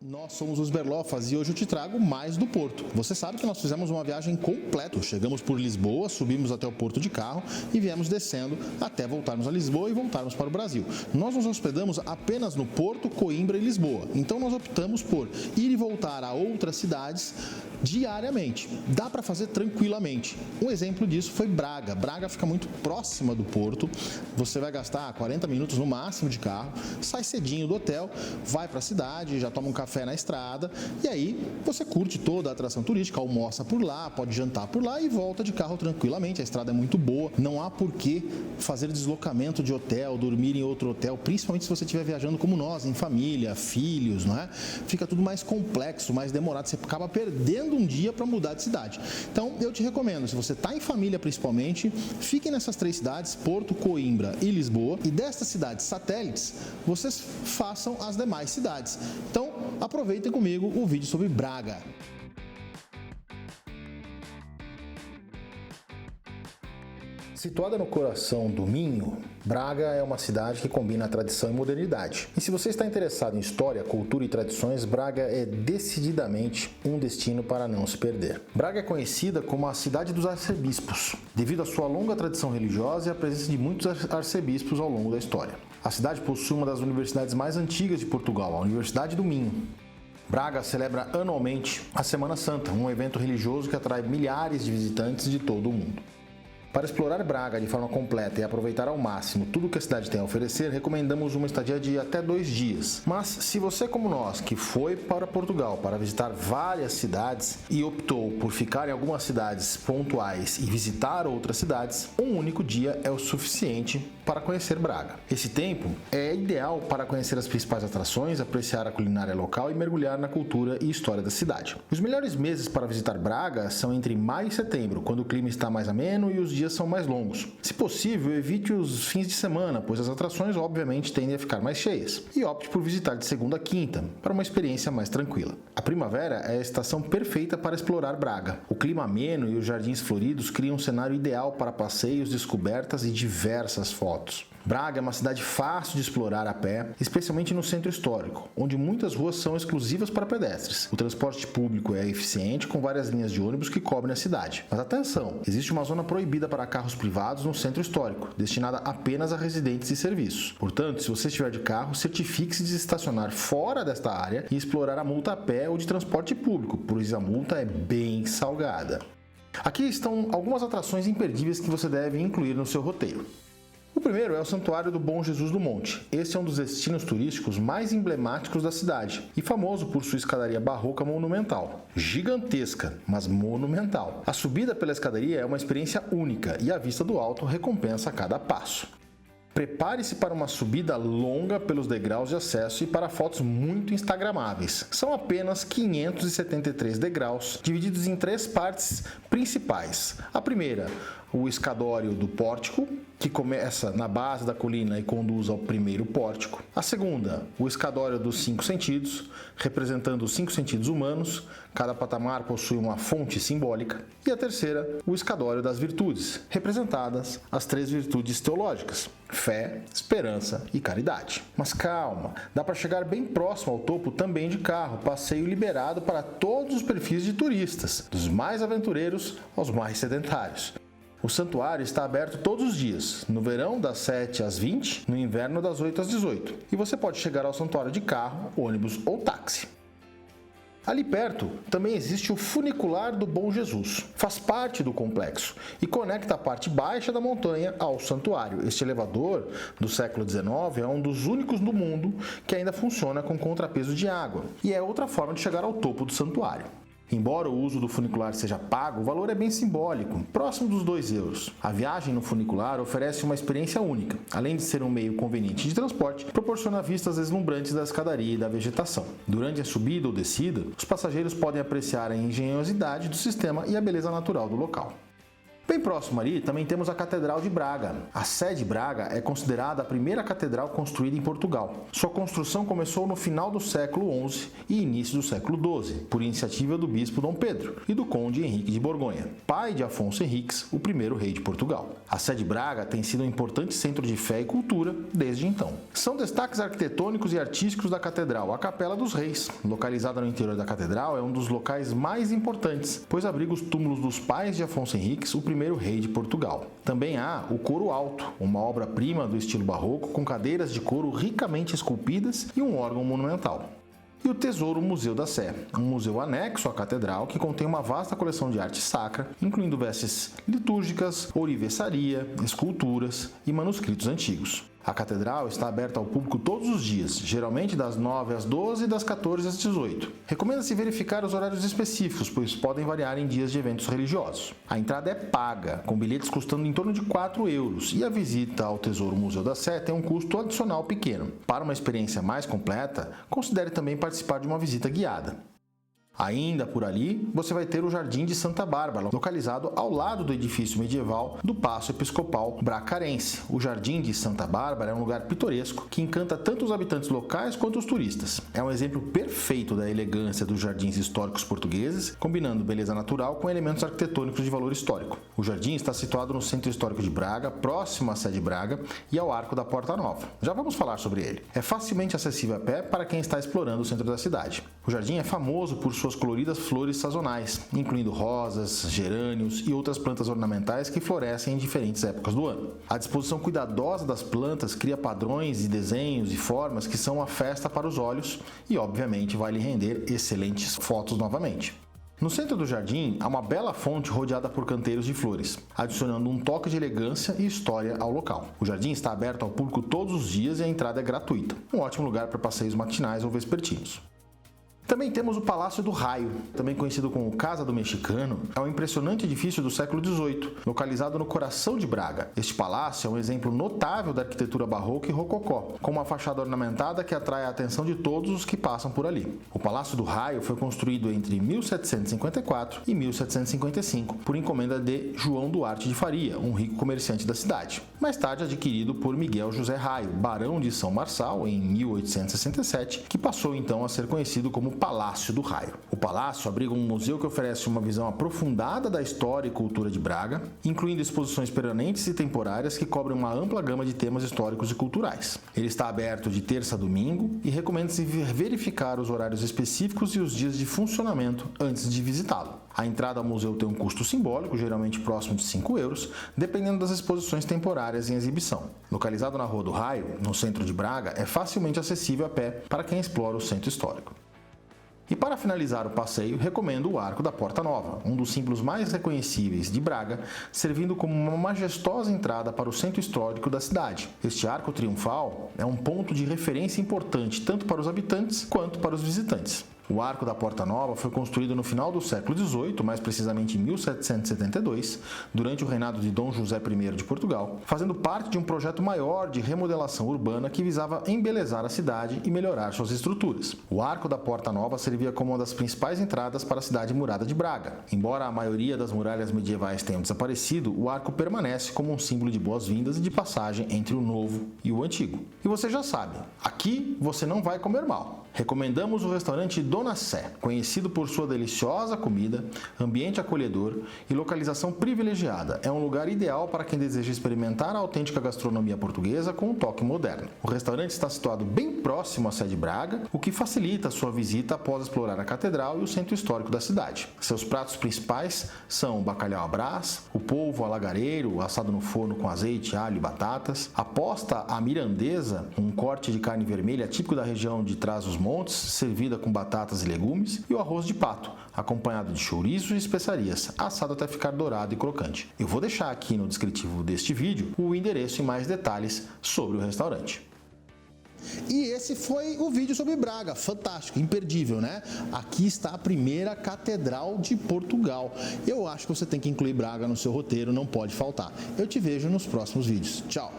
Nós somos os Berlofas e hoje eu te trago mais do Porto. Você sabe que nós fizemos uma viagem completa. Chegamos por Lisboa, subimos até o Porto de carro e viemos descendo até voltarmos a Lisboa e voltarmos para o Brasil. Nós nos hospedamos apenas no Porto, Coimbra e Lisboa. Então nós optamos por ir e voltar a outras cidades diariamente. Dá para fazer tranquilamente. Um exemplo disso foi Braga. Braga fica muito próxima do Porto. Você vai gastar 40 minutos no máximo de carro, sai cedinho do hotel, vai para a cidade, já toma um café na estrada e aí você curte toda a atração turística, almoça por lá, pode jantar por lá e volta de carro tranquilamente. A estrada é muito boa, não há por que fazer deslocamento de hotel, dormir em outro hotel, principalmente se você estiver viajando como nós, em família, filhos, não é? Fica tudo mais complexo, mais demorado, você acaba perdendo um dia para mudar de cidade. Então eu te recomendo, se você está em família principalmente, fiquem nessas três cidades, Porto, Coimbra e Lisboa, e destas cidades satélites, vocês façam as demais cidades. Então aproveitem comigo o vídeo sobre Braga. Situada no coração do Minho, Braga é uma cidade que combina tradição e modernidade. E se você está interessado em história, cultura e tradições, Braga é decididamente um destino para não se perder. Braga é conhecida como a cidade dos arcebispos, devido à sua longa tradição religiosa e à presença de muitos arcebispos ao longo da história. A cidade possui uma das universidades mais antigas de Portugal, a Universidade do Minho. Braga celebra anualmente a Semana Santa, um evento religioso que atrai milhares de visitantes de todo o mundo. Para explorar Braga de forma completa e aproveitar ao máximo tudo que a cidade tem a oferecer, recomendamos uma estadia de até 2 dias. Mas se você, como nós, que foi para Portugal para visitar várias cidades e optou por ficar em algumas cidades pontuais e visitar outras cidades, um único dia é o suficiente para conhecer Braga. Esse tempo é ideal para conhecer as principais atrações, apreciar a culinária local e mergulhar na cultura e história da cidade. Os melhores meses para visitar Braga são entre maio e setembro, quando o clima está mais ameno e os dias são mais longos. Se possível, evite os fins de semana, pois as atrações obviamente tendem a ficar mais cheias. E opte por visitar de segunda a quinta, para uma experiência mais tranquila. A primavera é a estação perfeita para explorar Braga. O clima ameno e os jardins floridos criam um cenário ideal para passeios, descobertas e diversas fotos. Braga é uma cidade fácil de explorar a pé, especialmente no centro histórico, onde muitas ruas são exclusivas para pedestres. O transporte público é eficiente, com várias linhas de ônibus que cobrem a cidade. Mas atenção, existe uma zona proibida para carros privados no centro histórico, destinada apenas a residentes e serviços. Portanto, se você estiver de carro, certifique-se de estacionar fora desta área e explorar a multa a pé ou de transporte público, pois a multa é bem salgada. Aqui estão algumas atrações imperdíveis que você deve incluir no seu roteiro. O primeiro é o Santuário do Bom Jesus do Monte. Esse é um dos destinos turísticos mais emblemáticos da cidade e famoso por sua escadaria barroca monumental. Gigantesca, mas monumental. A subida pela escadaria é uma experiência única e a vista do alto recompensa a cada passo. Prepare-se para uma subida longa pelos degraus de acesso e para fotos muito instagramáveis. São apenas 573 degraus, divididos em 3 partes principais. A primeira, o escadório do pórtico, que começa na base da colina e conduz ao primeiro pórtico. A segunda, o escadório dos 5 sentidos, representando os 5 sentidos humanos. Cada patamar possui uma fonte simbólica. E a terceira, o escadório das virtudes, representadas as 3 virtudes teológicas: fé, esperança e caridade. Mas calma, dá para chegar bem próximo ao topo também de carro, passeio liberado para todos os perfis de turistas, dos mais aventureiros aos mais sedentários. O santuário está aberto todos os dias, no verão das 7 às 20, no inverno das 8 às 18, e você pode chegar ao santuário de carro, ônibus ou táxi. Ali perto também existe o Funicular do Bom Jesus. Faz parte do complexo e conecta a parte baixa da montanha ao santuário. Este elevador do século XIX é um dos únicos no mundo que ainda funciona com contrapeso de água e é outra forma de chegar ao topo do santuário. Embora o uso do funicular seja pago, o valor é bem simbólico, próximo dos 2 euros. A viagem no funicular oferece uma experiência única. Além de ser um meio conveniente de transporte, proporciona vistas deslumbrantes da escadaria e da vegetação. Durante a subida ou descida, os passageiros podem apreciar a engenhosidade do sistema e a beleza natural do local. Bem próximo ali também temos a Catedral de Braga. A sé de Braga é considerada a primeira catedral construída em Portugal. Sua construção começou no final do século XI e início do século XII, por iniciativa do bispo Dom Pedro e do conde Henrique de Borgonha, pai de Afonso Henriques, o primeiro rei de Portugal. A sé de Braga tem sido um importante centro de fé e cultura desde então. São destaques arquitetônicos e artísticos da catedral a Capela dos Reis, localizada no interior da catedral, é um dos locais mais importantes, pois abriga os túmulos dos pais de Afonso Henriques, o primeiro rei de Portugal. Também há o Coro Alto, uma obra-prima do estilo barroco com cadeiras de couro ricamente esculpidas e um órgão monumental. E o Tesouro Museu da Sé, um museu anexo à catedral que contém uma vasta coleção de arte sacra, incluindo vestes litúrgicas, ourivesaria, esculturas e manuscritos antigos. A catedral está aberta ao público todos os dias, geralmente das 9 às 12 e das 14 às 18. Recomenda-se verificar os horários específicos, pois podem variar em dias de eventos religiosos. A entrada é paga, com bilhetes custando em torno de 4 euros, e a visita ao Tesouro Museu da Sé tem um custo adicional pequeno. Para uma experiência mais completa, considere também participar de uma visita guiada. Ainda por ali, você vai ter o Jardim de Santa Bárbara, localizado ao lado do edifício medieval do Paço Episcopal Bracarense. O Jardim de Santa Bárbara é um lugar pitoresco que encanta tanto os habitantes locais quanto os turistas. É um exemplo perfeito da elegância dos jardins históricos portugueses, combinando beleza natural com elementos arquitetônicos de valor histórico. O jardim está situado no Centro Histórico de Braga, próximo à sé de Braga e ao Arco da Porta Nova. Já vamos falar sobre ele. É facilmente acessível a pé para quem está explorando o centro da cidade. O jardim é famoso por suas coloridas flores sazonais, incluindo rosas, gerânios e outras plantas ornamentais que florescem em diferentes épocas do ano. A disposição cuidadosa das plantas cria padrões e desenhos e formas que são uma festa para os olhos e, obviamente, vai lhe render excelentes fotos novamente. No centro do jardim, há uma bela fonte rodeada por canteiros de flores, adicionando um toque de elegância e história ao local. O jardim está aberto ao público todos os dias e a entrada é gratuita. Um ótimo lugar para passeios matinais ou vespertinos. Também temos o Palácio do Raio, também conhecido como Casa do Mexicano. É um impressionante edifício do século XVIII, localizado no coração de Braga. Este palácio é um exemplo notável da arquitetura barroca e rococó, com uma fachada ornamentada que atrai a atenção de todos os que passam por ali. O Palácio do Raio foi construído entre 1754 e 1755 por encomenda de João Duarte de Faria, um rico comerciante da cidade. Mais tarde adquirido por Miguel José Raio, barão de São Marçal, em 1867, que passou então a ser conhecido como Palácio do Raio. O palácio abriga um museu que oferece uma visão aprofundada da história e cultura de Braga, incluindo exposições permanentes e temporárias que cobrem uma ampla gama de temas históricos e culturais. Ele está aberto de terça a domingo e recomenda-se verificar os horários específicos e os dias de funcionamento antes de visitá-lo. A entrada ao museu tem um custo simbólico, geralmente próximo de 5 euros, dependendo das exposições temporárias em exibição. Localizado na Rua do Raio, no centro de Braga, é facilmente acessível a pé para quem explora o centro histórico. E para finalizar o passeio, recomendo o Arco da Porta Nova, um dos símbolos mais reconhecíveis de Braga, servindo como uma majestosa entrada para o centro histórico da cidade. Este arco triunfal é um ponto de referência importante tanto para os habitantes quanto para os visitantes. O Arco da Porta Nova foi construído no final do século XVIII, mais precisamente em 1772, durante o reinado de Dom José I de Portugal, fazendo parte de um projeto maior de remodelação urbana que visava embelezar a cidade e melhorar suas estruturas. O Arco da Porta Nova servia como uma das principais entradas para a cidade murada de Braga. Embora a maioria das muralhas medievais tenham desaparecido, o arco permanece como um símbolo de boas-vindas e de passagem entre o novo e o antigo. E você já sabe, aqui você não vai comer mal. Recomendamos o restaurante Dona Sé, conhecido por sua deliciosa comida, ambiente acolhedor e localização privilegiada. É um lugar ideal para quem deseja experimentar a autêntica gastronomia portuguesa com um toque moderno. O restaurante está situado bem próximo à sé de Braga, o que facilita a sua visita após explorar a catedral e o centro histórico da cidade. Seus pratos principais são o bacalhau à brás, o polvo alagareiro, assado no forno com azeite, alho e batatas, a posta à mirandesa, um corte de carne vermelha típico da região de Trás-os-Montes, servida com batatas e legumes, e o arroz de pato, acompanhado de chouriço e especiarias, assado até ficar dourado e crocante. Eu vou deixar aqui no descritivo deste vídeo o endereço e mais detalhes sobre o restaurante. E esse foi o vídeo sobre Braga, fantástico, imperdível, né? Aqui está a primeira catedral de Portugal. Eu acho que você tem que incluir Braga no seu roteiro, não pode faltar. Eu te vejo nos próximos vídeos. Tchau!